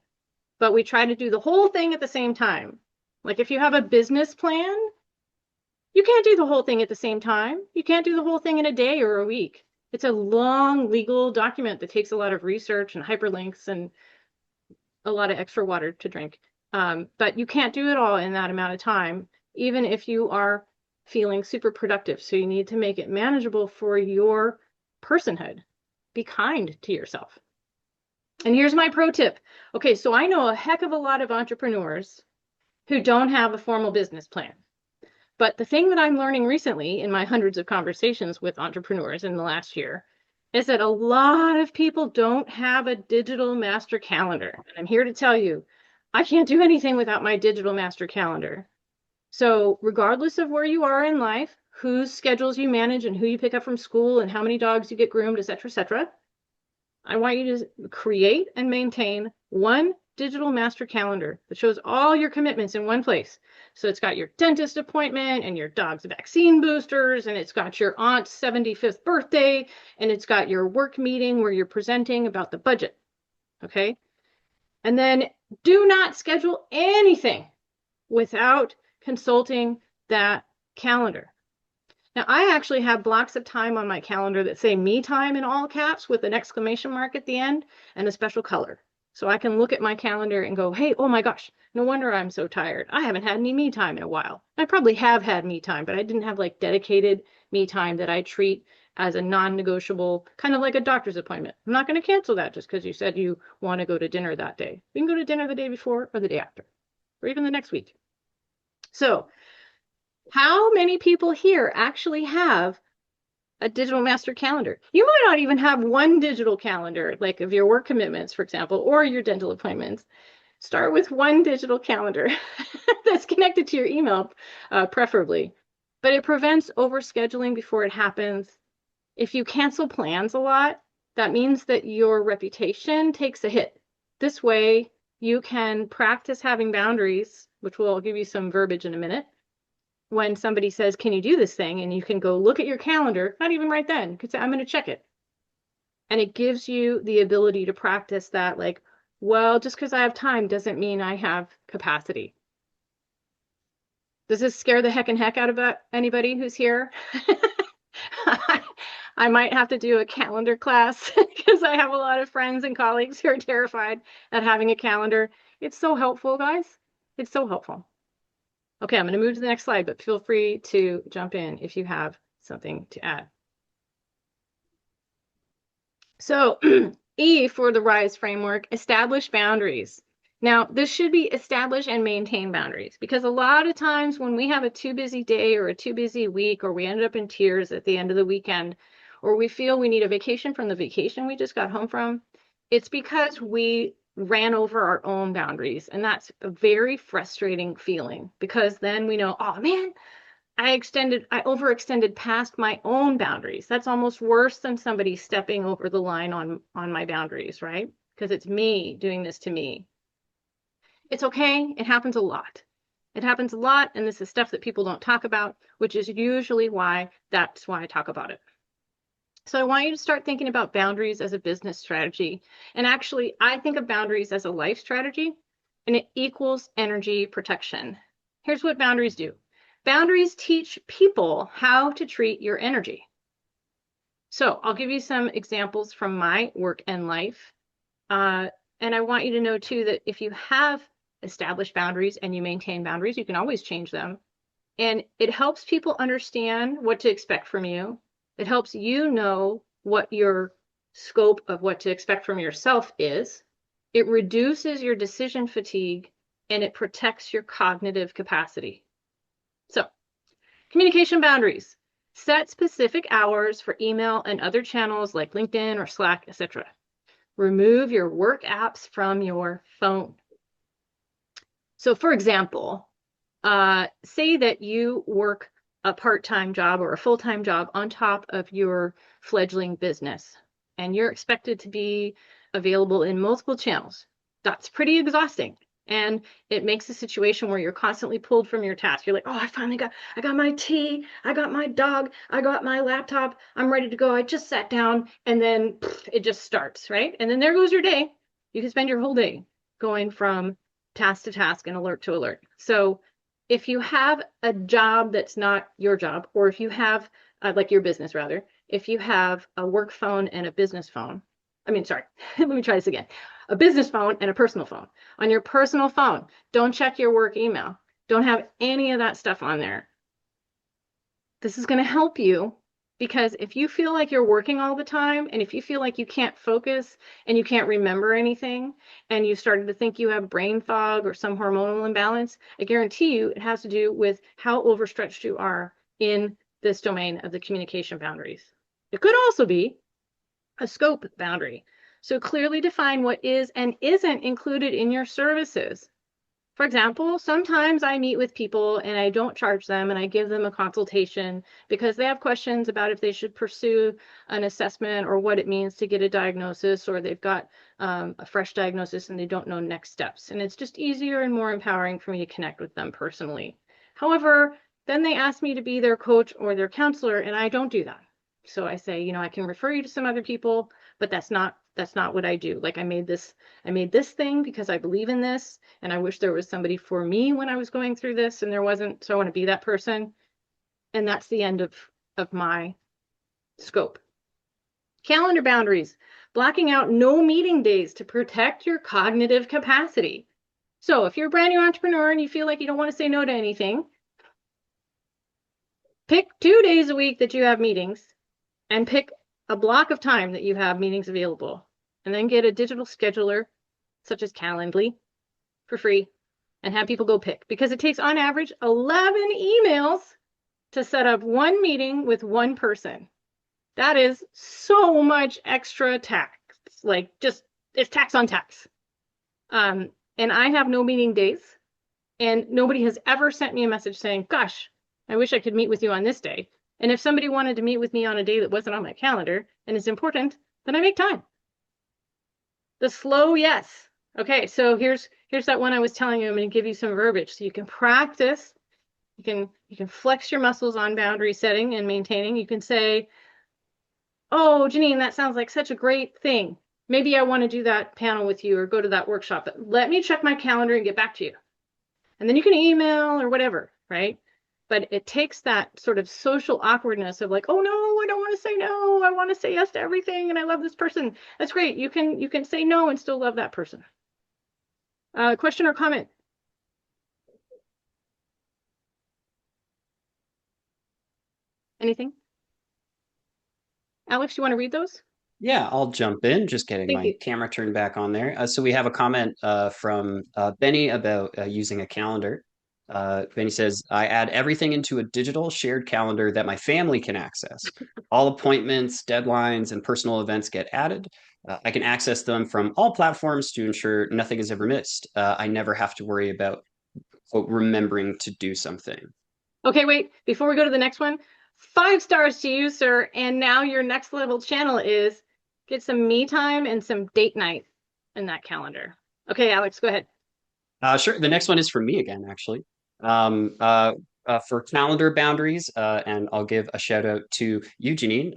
But we try to do the whole thing at the same time. Like if you have a business plan, you can't do the whole thing at the same time. You can't do the whole thing in a day or a week. It's a long legal document that takes a lot of research and hyperlinks and a lot of extra water to drink. But you can't do it all in that amount of time, even if you are feeling super productive. So you need to make it manageable for your personhood. Be kind to yourself. And here's my pro tip. Okay, so I know a heck of a lot of entrepreneurs who don't have a formal business plan. But the thing that I'm learning recently in my hundreds of conversations with entrepreneurs in the last year is that a lot of people don't have a digital master calendar. And I'm here to tell you, I can't do anything without my digital master calendar. So regardless of where you are in life, whose schedules you manage and who you pick up from school and how many dogs you get groomed, et cetera, I want you to create and maintain one digital master calendar that shows all your commitments in one place. So it's got your dentist appointment and your dog's vaccine boosters, and it's got your aunt's 75th birthday, and it's got your work meeting where you're presenting about the budget. Okay. And then do not schedule anything without consulting that calendar. Now, I actually have blocks of time on my calendar that say me time in all caps with an exclamation mark at the end and a special color. So I can look at my calendar and go, hey, oh my gosh, no wonder I'm so tired. I haven't had any me time in a while. I probably have had me time, but I didn't have like dedicated me time that I treat as a non-negotiable, kind of like a doctor's appointment. I'm not going to cancel that just because you said you want to go to dinner that day. We can go to dinner the day before or the day after, or even the next week. So how many people here actually have a digital master calendar? You might not even have one digital calendar, like of your work commitments, for example, or your dental appointments. Start with one digital calendar that's connected to your email, preferably. But it prevents overscheduling before it happens. If you cancel plans a lot, that means that your reputation takes a hit. This way, you can practice having boundaries, which will give you some verbiage in a minute. When somebody says, can you do this thing? And you can go look at your calendar, not even right then, you could say, I'm going to check it. And it gives you the ability to practice that, like, well, just because I have time doesn't mean I have capacity. Does this scare the heck out of anybody who's here? I might have to do a calendar class because I have a lot of friends and colleagues who are terrified at having a calendar. It's so helpful, guys. It's so helpful. Okay, I'm going to move to the next slide, but feel free to jump in if you have something to add. So E for the RISE framework, establish boundaries. Now, this should be establish and maintain boundaries because a lot of times when we have a too busy day or a too busy week, or we ended up in tears at the end of the weekend, or we feel we need a vacation from the vacation we just got home from, it's because we ran over our own boundaries. And that's a very frustrating feeling because then we know, oh man, I overextended past my own boundaries. That's almost worse than somebody stepping over the line on my boundaries, right? Because it's me doing this to me. It's okay. It happens a lot. It happens a lot. And this is stuff that people don't talk about, which is usually that's why I talk about it. So I want you to start thinking about boundaries as a business strategy. And actually, I think of boundaries as a life strategy, and it equals energy protection. Here's what boundaries do. Boundaries teach people how to treat your energy. So I'll give you some examples from my work and life. And I want you to know too that if you have established boundaries and you maintain boundaries, you can always change them. And it helps people understand what to expect from you. It helps you know what your scope of what to expect from yourself is. It reduces your decision fatigue and it protects your cognitive capacity. So, communication boundaries. Set specific hours for email and other channels like LinkedIn or Slack, etc. Remove your work apps from your phone. So, for example, say that you work a part-time job or a full-time job on top of your fledgling business, and you're expected to be available in multiple channels. That's pretty exhausting. And it makes a situation where you're constantly pulled from your task. You're like, oh, I got my tea, I got my dog, I got my laptop, I'm ready to go. I just sat down, and then it just starts, right? And then there goes your day. You can spend your whole day going from task to task and alert to alert. So if you have a job that's not your job, or if you have, like your business rather, if you have a work phone and a business phone, sorry, let me try this again. A business phone and a personal phone. On your personal phone, don't check your work email. Don't have any of that stuff on there. This is going to help you because if you feel like you're working all the time and if you feel like you can't focus and you can't remember anything and you started to think you have brain fog or some hormonal imbalance, I guarantee you it has to do with how overstretched you are in this domain of the communication boundaries. It could also be a scope boundary. So clearly define what is and isn't included in your services. For example, sometimes I meet with people and I don't charge them and I give them a consultation because they have questions about if they should pursue an assessment or what it means to get a diagnosis, or they've got a fresh diagnosis and they don't know next steps. And it's just easier and more empowering for me to connect with them personally. However, then they ask me to be their coach or their counselor, and I don't do that. So I say, I can refer you to some other people, but that's not what I do. Like I made this thing because I believe in this, and I wish there was somebody for me when I was going through this, and there wasn't, so I want to be that person. And that's the end of my scope. Calendar boundaries, blocking out no meeting days to protect your cognitive capacity. So if you're a brand new entrepreneur and you feel like you don't want to say no to anything, pick 2 days a week that you have meetings and pick a block of time that you have meetings available, and then get a digital scheduler such as Calendly for free and have people go pick, because it takes on average 11 emails to set up one meeting with one person. That is so much extra tax, like just it's tax on tax. And I have no meeting days, and nobody has ever sent me a message saying, gosh, I wish I could meet with you on this day. And if somebody wanted to meet with me on a day that wasn't on my calendar and is important, then I make time. The slow yes. Okay, so here's that one I was telling you. I'm going to give you some verbiage so you can practice. You can flex your muscles on boundary setting and maintaining. You can say, oh, Jenine, that sounds like such a great thing. Maybe I want to do that panel with you or go to that workshop, but let me check my calendar and get back to you. And then you can email or whatever, right? But it takes that sort of social awkwardness of like, oh no, I don't want to say no. I want to say yes to everything, and I love this person. That's great. You can say no and still love that person. Question or comment? Anything? Alex, you want to read those? Yeah, I'll jump in, just getting Thank my you. camera turned back on there. So we have a comment from Benny about using a calendar. Benny says, I add everything into a digital shared calendar that my family can access. All appointments, deadlines, and personal events get added. I can access them from all platforms to ensure nothing is ever missed. I never have to worry about, quote, remembering to do something. Okay, wait, before we go to the next one, 5 stars to you, sir. And now your next level channel is get some me time and some date night in that calendar. Okay, Alex, go ahead. Sure. The next one is for me again, actually. For calendar boundaries, and I'll give a shout out to you, Jenine.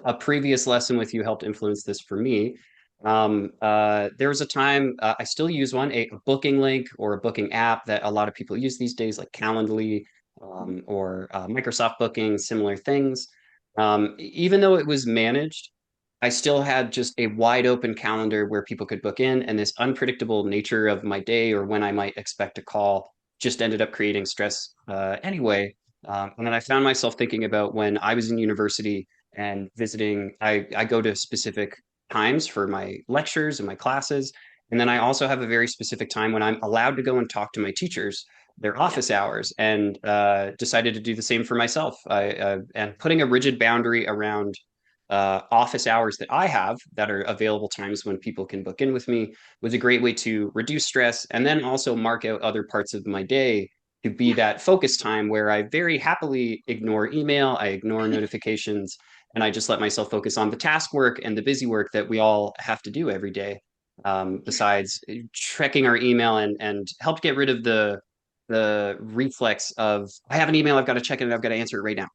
A previous lesson with you helped influence this for me. There was a time I still use one, a booking link or a booking app that a lot of people use these days, like Calendly or Microsoft Booking, similar things. Even though it was managed, I still had just a wide open calendar where people could book in, and this unpredictable nature of my day or when I might expect a call just ended up creating stress anyway. And then I found myself thinking about when I was in university and visiting, I go to specific times for my lectures and my classes. And then I also have a very specific time when I'm allowed to go and talk to my teachers, their office hours, and decided to do the same for myself. And putting a rigid boundary around office hours that I have that are available times when people can book in with me was a great way to reduce stress and then also mark out other parts of my day to be that focus time where I very happily ignore email, I ignore notifications, and I just let myself focus on the task work and the busy work that we all have to do every day. Besides checking our email and help get rid of the reflex of I have an email, I've got to check it, I've got to answer it right now.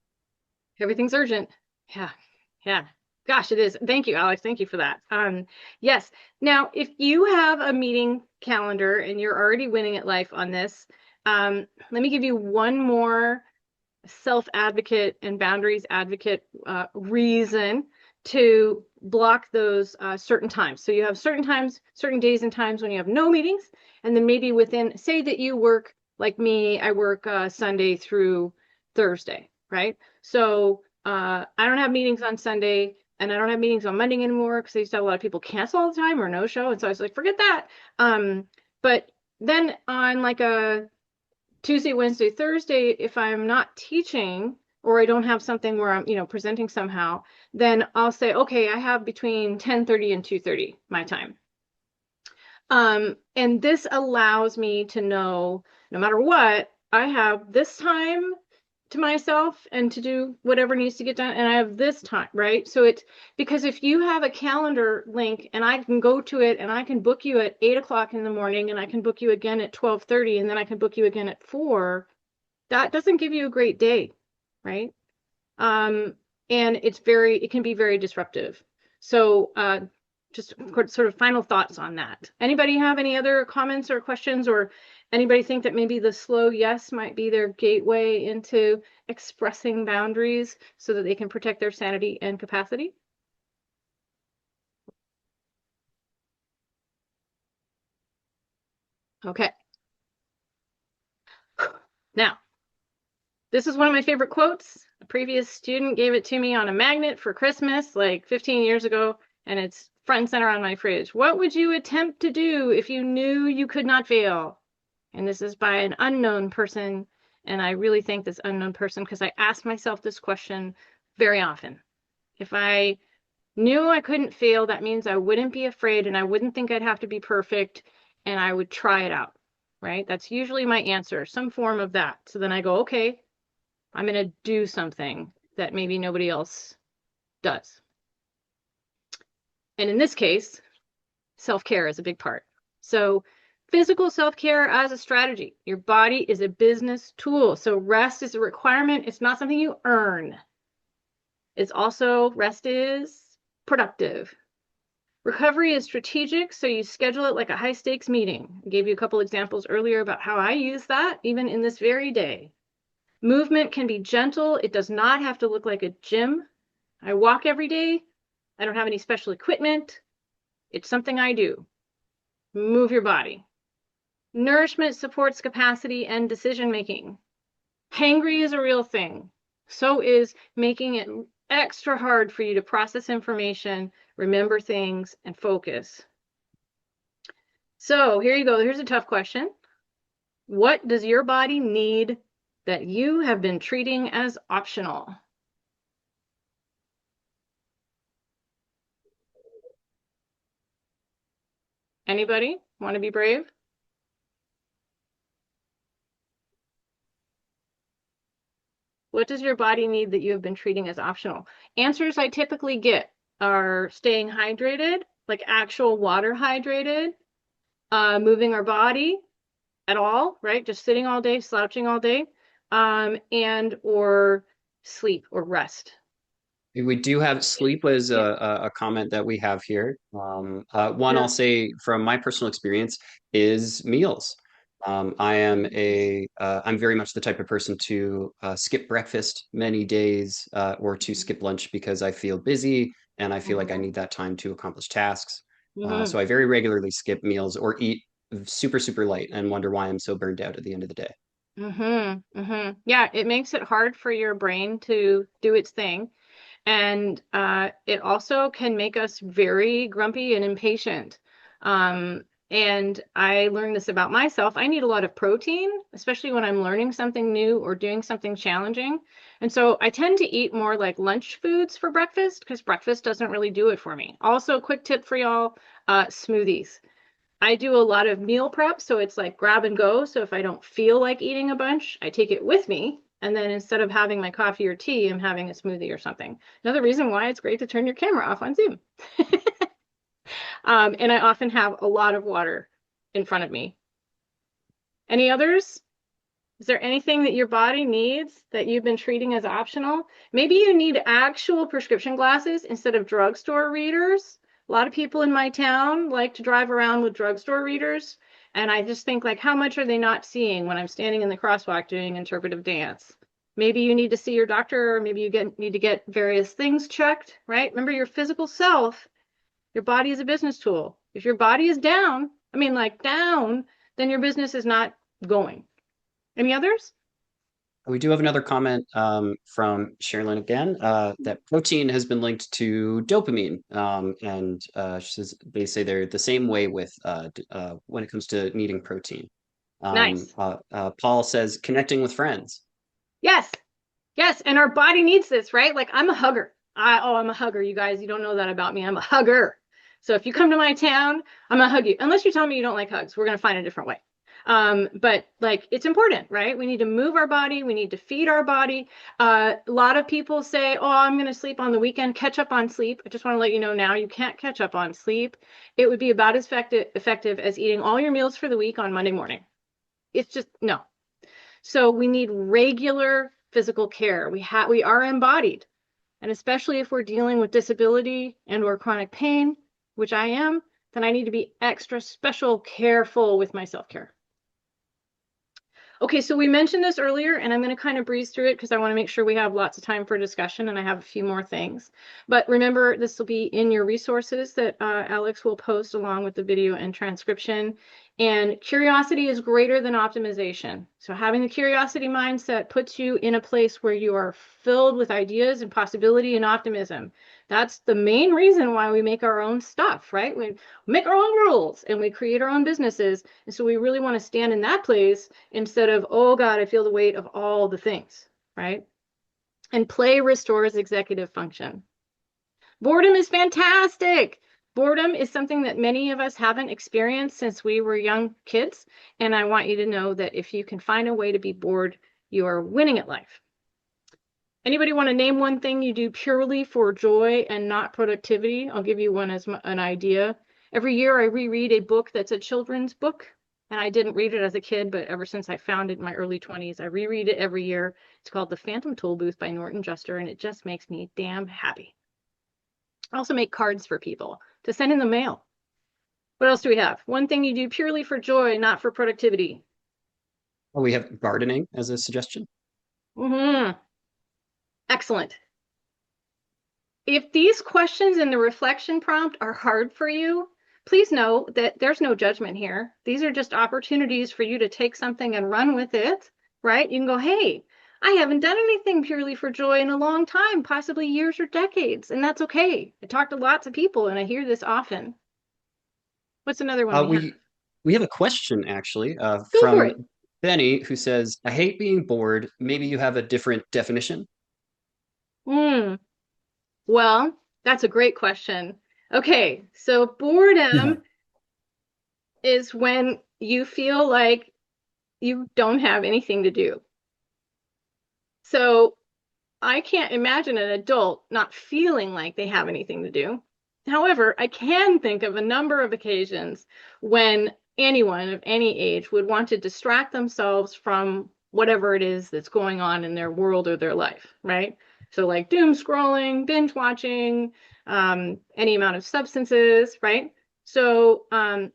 Everything's urgent. Yeah. Yeah. Gosh, it is. Thank you, Alex. Thank you for that. Yes. Now, if you have a meeting calendar and you're already winning at life on this, let me give you one more self-advocate and boundaries advocate reason to block those certain times. So you have certain times, certain days and times when you have no meetings, and then maybe within, say that you work like me, I work Sunday through Thursday, right? So I don't have meetings on Sunday, and I don't have meetings on Monday anymore because I used to have a lot of people cancel all the time or no show, and so I was like, forget that. But then on like a Tuesday, Wednesday, Thursday, if I'm not teaching or I don't have something where I'm, presenting somehow, then I'll say, okay, I have between 10:30 and 2:30 my time. And this allows me to know, no matter what, I have this time to myself and to do whatever needs to get done, and I have this time, right? So it's because if you have a calendar link and I can go to it and I can book you at 8 o'clock in the morning and I can book you again at 12:30 and then I can book you again at 4, that doesn't give you a great day, right? And it can be very disruptive. So just sort of final thoughts on that. Anybody have any other comments or questions, or anybody think that maybe the slow yes might be their gateway into expressing boundaries so that they can protect their sanity and capacity? Okay. Now, this is one of my favorite quotes. A previous student gave it to me on a magnet for Christmas like 15 years ago, and it's front and center on my fridge. What would you attempt to do if you knew you could not fail? And this is by an unknown person. And I really thank this unknown person because I ask myself this question very often. If I knew I couldn't fail, that means I wouldn't be afraid and I wouldn't think I'd have to be perfect and I would try it out, right? That's usually my answer, some form of that. So then I go, okay, I'm going to do something that maybe nobody else does. And in this case, self-care is a big part. So physical self-care as a strategy. Your body is a business tool. So rest is a requirement. It's not something you earn. It's also, rest is productive. Recovery is strategic, so you schedule it like a high-stakes meeting. I gave you a couple examples earlier about how I use that, even in this very day. Movement can be gentle. It does not have to look like a gym. I walk every day. I don't have any special equipment. It's something I do. Move your body. Nourishment supports capacity and decision-making. Hangry is a real thing. So is making it extra hard for you to process information, remember things, and focus. So here you go. Here's a tough question. What does your body need that you have been treating as optional? Anybody want to be brave? What does your body need that you have been treating as optional? Answers I typically get are staying hydrated, like actual water hydrated, moving our body at all, right? Just sitting all day, slouching all day, and or sleep or rest. We do have sleep as a comment that we have here. One I'll say from my personal experience is meals. I'm very much the type of person to skip breakfast many days or to skip lunch because I feel busy and I feel like I Mhm. need that time to accomplish tasks. So Mhm. I very regularly skip meals or eat super, super light and wonder why I'm so burned out at the end of the day. Mhm. Mhm. Yeah, it makes it hard for your brain to do its thing. And it also can make us very grumpy and impatient. And I learned this about myself. I need a lot of protein, especially when I'm learning something new or doing something challenging. And so I tend to eat more like lunch foods for breakfast because breakfast doesn't really do it for me. Also, quick tip for y'all, smoothies. I do a lot of meal prep, so it's like grab and go. So if I don't feel like eating a bunch, I take it with me. And then instead of having my coffee or tea, I'm having a smoothie or something. Another reason why it's great to turn your camera off on Zoom. And I often have a lot of water in front of me. Any others? Is there anything that your body needs that you've been treating as optional? Maybe you need actual prescription glasses instead of drugstore readers. A lot of people in my town like to drive around with drugstore readers. And I just think, like, how much are they not seeing when I'm standing in the crosswalk doing interpretive dance? Maybe you need to see your doctor, or maybe need to get various things checked, right? Remember, your physical self, your body is a business tool. If your body is down, I mean, like down, then your business is not going. Any others? We do have another comment from Sherilyn again that protein has been linked to dopamine, and she says they say they're the same way with when it comes to needing protein. Nice. Paul says connecting with friends. Yes. Yes. And our body needs this, right? Like I'm a hugger. I'm a hugger, you guys. You don't know that about me. I'm a hugger. So if you come to my town, I'm gonna hug you. Unless you tell me you don't like hugs, we're gonna find a different way. But like it's important, right? We need to move our body, we need to feed our body. A lot of people say, "Oh, I'm gonna sleep on the weekend, catch up on sleep." I just want to let you know now you can't catch up on sleep. It would be about as effective as eating all your meals for the week on Monday morning. It's just no. So we need regular physical care. We are embodied, and especially if we're dealing with disability and or chronic pain, which I am, then I need to be extra special careful with my self-care. Okay, so we mentioned this earlier, and I'm going to kind of breeze through it because I want to make sure we have lots of time for discussion, and I have a few more things. But remember, this will be in your resources that Alex will post along with the video and transcription. And curiosity is greater than optimization. So having the curiosity mindset puts you in a place where you are filled with ideas and possibility and optimism. That's the main reason why we make our own stuff, right? We make our own rules and we create our own businesses. And so we really want to stand in that place instead of, oh God, I feel the weight of all the things, right? And play restores executive function. Boredom is fantastic. Boredom is something that many of us haven't experienced since we were young kids. And I want you to know that if you can find a way to be bored, you are winning at life. Anybody want to name one thing you do purely for joy and not productivity? I'll give you one as an idea. Every year I reread a book that's a children's book. And I didn't read it as a kid, but ever since I found it in my early 20s, I reread it every year. It's called The Phantom Toll Booth by Norton Juster, and it just makes me damn happy. I also make cards for people to send in the mail. What else do we have? One thing you do purely for joy, not for productivity. Oh, we have gardening as a suggestion. Mm-hmm. Excellent. If these questions in the reflection prompt are hard for you, please know that there's no judgment here. These are just opportunities for you to take something and run with it, right? You can go, hey, I haven't done anything purely for joy in a long time, possibly years or decades, and that's okay. I talk to lots of people and I hear this often. What's another one Uh, we have? we we have a question actually Go for from it. Benny who says, "I hate being bored. Maybe you have a different definition." Hmm. Well, that's a great question. Okay, so boredom is when you feel like you don't have anything to do. So I can't imagine an adult not feeling like they have anything to do. However, I can think of a number of occasions when anyone of any age would want to distract themselves from whatever it is that's going on in their world or their life, right? So, like doom scrolling, binge watching, any amount of substances, right? So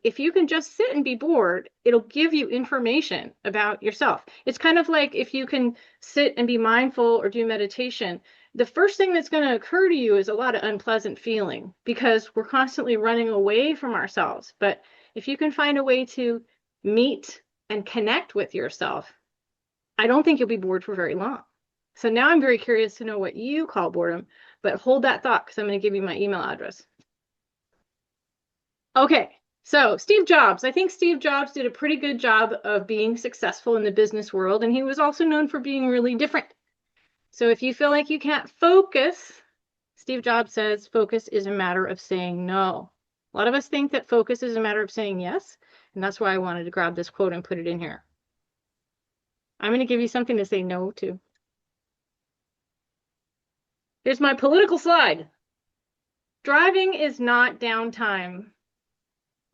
if you can just sit and be bored, it'll give you information about yourself. It's kind of like if you can sit and be mindful or do meditation, the first thing that's going to occur to you is a lot of unpleasant feeling because we're constantly running away from ourselves. But if you can find a way to meet and connect with yourself, I don't think you'll be bored for very long. So now I'm very curious to know what you call boredom, but hold that thought because I'm going to give you my email address. Okay, so Steve Jobs. I think Steve Jobs did a pretty good job of being successful in the business world, and he was also known for being really different. So if you feel like you can't focus, Steve Jobs says focus is a matter of saying no. A lot of us think that focus is a matter of saying yes, and that's why I wanted to grab this quote and put it in here. I'm going to give you something to say no to. Here's my political slide. Driving is not downtime.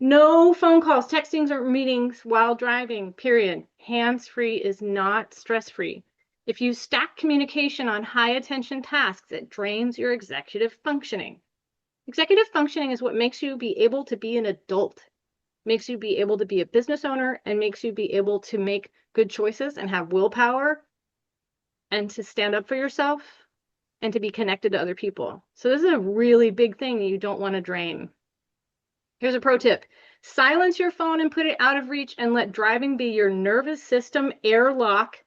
No phone calls, textings, or meetings while driving, period. Hands-free is not stress-free. If you stack communication on high-attention tasks, it drains your executive functioning. Executive functioning is what makes you be able to be an adult, makes you be able to be a business owner, and makes you be able to make good choices and have willpower and to stand up for yourself and to be connected to other people. So this is a really big thing that you don't want to drain. Here's a pro tip. Silence your phone and put it out of reach and let driving be your nervous system airlock,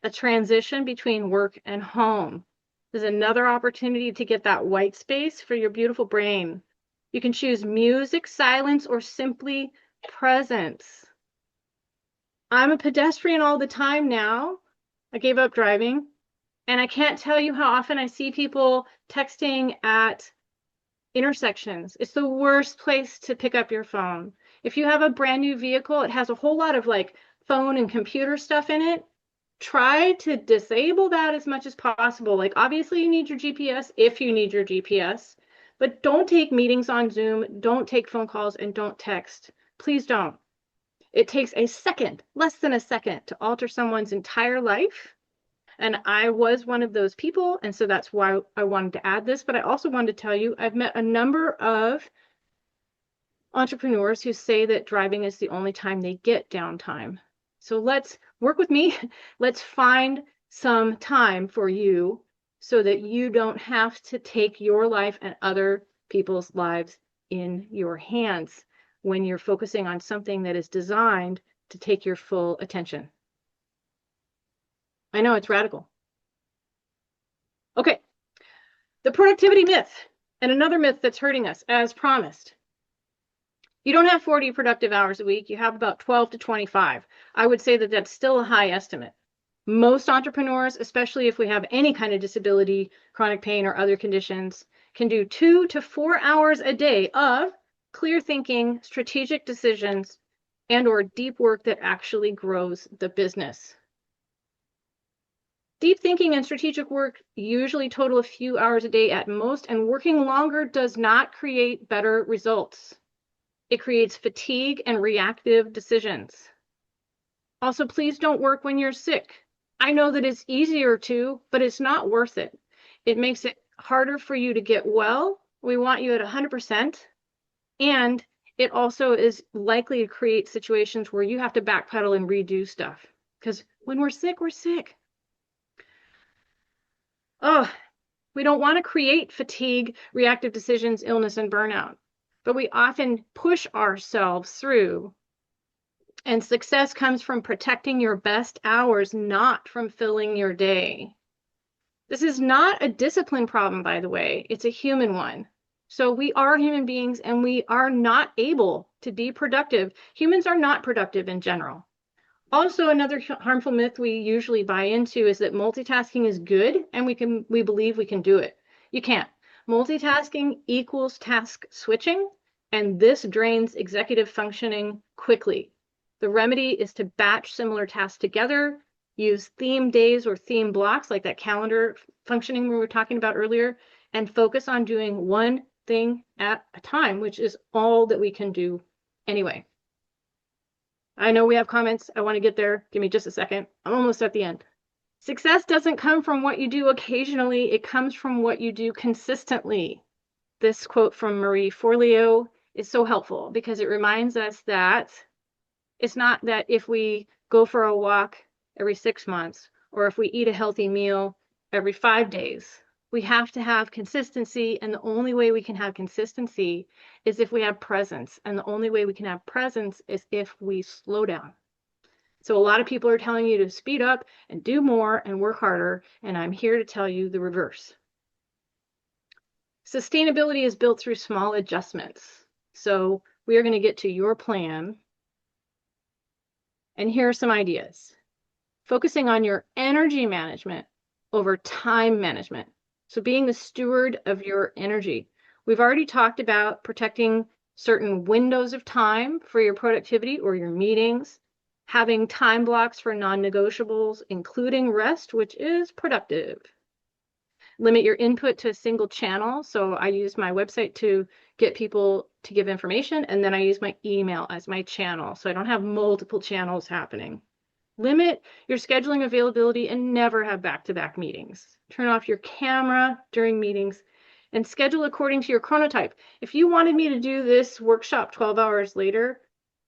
a transition between work and home. There's another opportunity to get that white space for your beautiful brain. You can choose music, silence, or simply presence. I'm a pedestrian all the time now. I gave up driving, and I can't tell you how often I see people texting at intersections. It's the worst place to pick up your phone. If you have a brand new vehicle, it has a whole lot of like phone and computer stuff in it. Try to disable that as much as possible. Like obviously you need your GPS if you need your GPS, but don't take meetings on Zoom, don't take phone calls, and don't text. Please don't. It takes a second, less than a second, to alter someone's entire life. And I was one of those people, and so that's why I wanted to add this. But I also wanted to tell you, I've met a number of entrepreneurs who say that driving is the only time they get downtime. So let's work with me. Let's find some time for you so that you don't have to take your life and other people's lives in your hands when you're focusing on something that is designed to take your full attention. I know it's radical. Okay, the productivity myth, and another myth that's hurting us, as promised. You don't have 40 productive hours a week, you have about 12 to 25. I would say that that's still a high estimate. Most entrepreneurs, especially if we have any kind of disability, chronic pain, or other conditions, can do 2 to 4 hours a day of clear thinking, strategic decisions, and/or deep work that actually grows the business. Deep thinking and strategic work usually total a few hours a day at most, and working longer does not create better results. It creates fatigue and reactive decisions. Also, please don't work when you're sick. I know that it's easier to, but it's not worth it. It makes it harder for you to get well. We want you at 100%. And it also is likely to create situations where you have to backpedal and redo stuff. Because when we're sick, we're sick. Oh, we don't want to create fatigue, reactive decisions, illness, and burnout, but we often push ourselves through. And success comes from protecting your best hours, not from filling your day. This is not a discipline problem, by the way. It's a human one. So we are human beings and we are not able to be productive. Humans are not productive in general. Also, another harmful myth we usually buy into is that multitasking is good and we believe we can do it. You can't. Multitasking equals task switching, and this drains executive functioning quickly. The remedy is to batch similar tasks together, use theme days or theme blocks like that calendar functioning we were talking about earlier, and focus on doing one thing at a time, which is all that we can do anyway. I know we have comments. I want to get there. Give me just a second. I'm almost at the end. Success doesn't come from what you do occasionally. It comes from what you do consistently. This quote from Marie Forleo is so helpful because it reminds us that it's not that if we go for a walk every 6 months or if we eat a healthy meal every 5 days. We have to have consistency, and the only way we can have consistency is if we have presence. And the only way we can have presence is if we slow down. So a lot of people are telling you to speed up and do more and work harder, and I'm here to tell you the reverse. Sustainability is built through small adjustments. So we are going to get to your plan. And here are some ideas. Focusing on your energy management over time management. So being the steward of your energy. We've already talked about protecting certain windows of time for your productivity or your meetings, having time blocks for non-negotiables, including rest, which is productive. Limit your input to a single channel. So I use my website to get people to give information, and then I use my email as my channel. So I don't have multiple channels happening. Limit your scheduling availability and never have back-to-back meetings. Turn off your camera during meetings and schedule according to your chronotype. If you wanted me to do this workshop 12 hours later,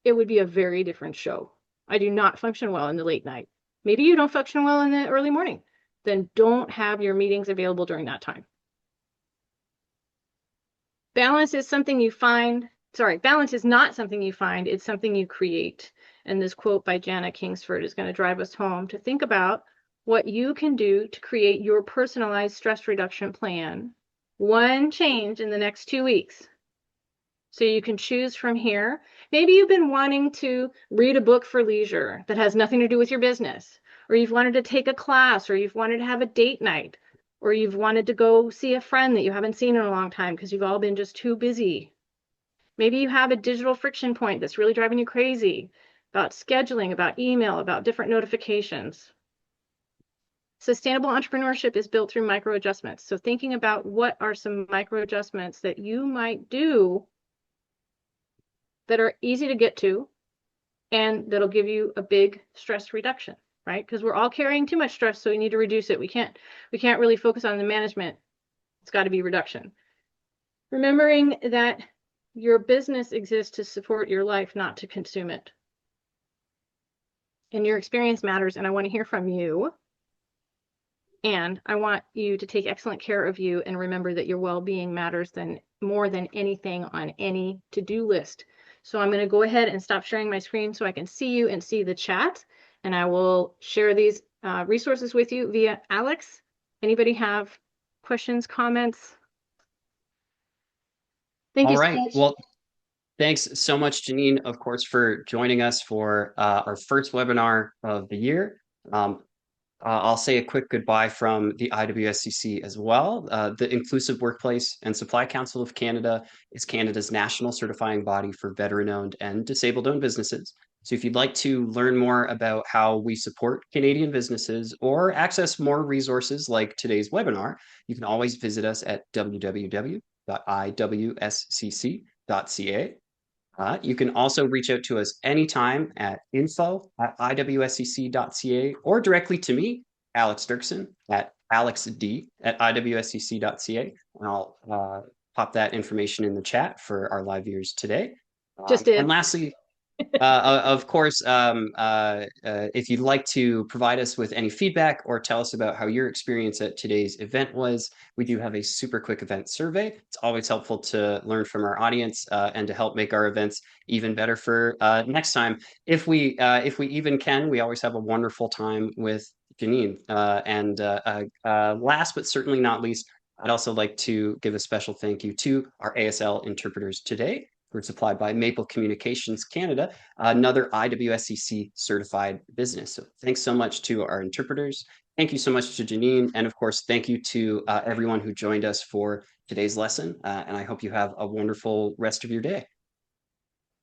it would be a very different show. I do not function well in the late night. Maybe you don't function well in the early morning. Then don't have your meetings available during that time. Balance is something you find, balance is not something you find, it's something you create. And this quote by Jana Kingsford is going to drive us home to think about what you can do to create your personalized stress reduction plan. One change in the next 2 weeks. So you can choose from here. Maybe you've been wanting to read a book for leisure that has nothing to do with your business, or you've wanted to take a class, or you've wanted to have a date night, or you've wanted to go see a friend that you haven't seen in a long time because you've all been just too busy. Maybe you have a digital friction point that's really driving you crazy about scheduling, about email, about different notifications. Sustainable entrepreneurship is built through micro adjustments. So thinking about what are some micro adjustments that you might do that are easy to get to and that'll give you a big stress reduction, right? Because we're all carrying too much stress, so we need to reduce it. We can't really focus on the management. It's got to be reduction. Remembering that your business exists to support your life, not to consume it. And your experience matters, and I want to hear from you. And I want you to take excellent care of you and remember that your well-being matters more than anything on any to-do list. So I'm going to go ahead and stop sharing my screen so I can see you and see the chat. And I will share these resources with you via Alex. Anybody have questions, comments? Thank you so much. Well, thanks so much, Jenine, of course, for joining us for our first webinar of the year. I'll say a quick goodbye from the IWSCC as well. The Inclusive Workplace and Supply Council of Canada is Canada's national certifying body for veteran-owned and disabled-owned businesses. So if you'd like to learn more about how we support Canadian businesses or access more resources like today's webinar, you can always visit us at www.iwscc.ca. You can also reach out to us anytime at info@iwscc.ca or directly to me, Alex Duerksen, at alexd@iwscc.ca. And I'll pop that information in the chat for our live viewers today. And lastly, of course, if you'd like to provide us with any feedback or tell us about how your experience at today's event was, we do have a super quick event survey. It's always helpful to learn from our audience and to help make our events even better for next time. If we even can, we always have a wonderful time with Jenine. And last but certainly not least, I'd also like to give a special thank you to our ASL interpreters today. We're supplied by Maple Communications Canada, another IWSCC certified business. So thanks so much to our interpreters. Thank you so much to Jenine. And of course, thank you to everyone who joined us for today's lesson. And I hope you have a wonderful rest of your day.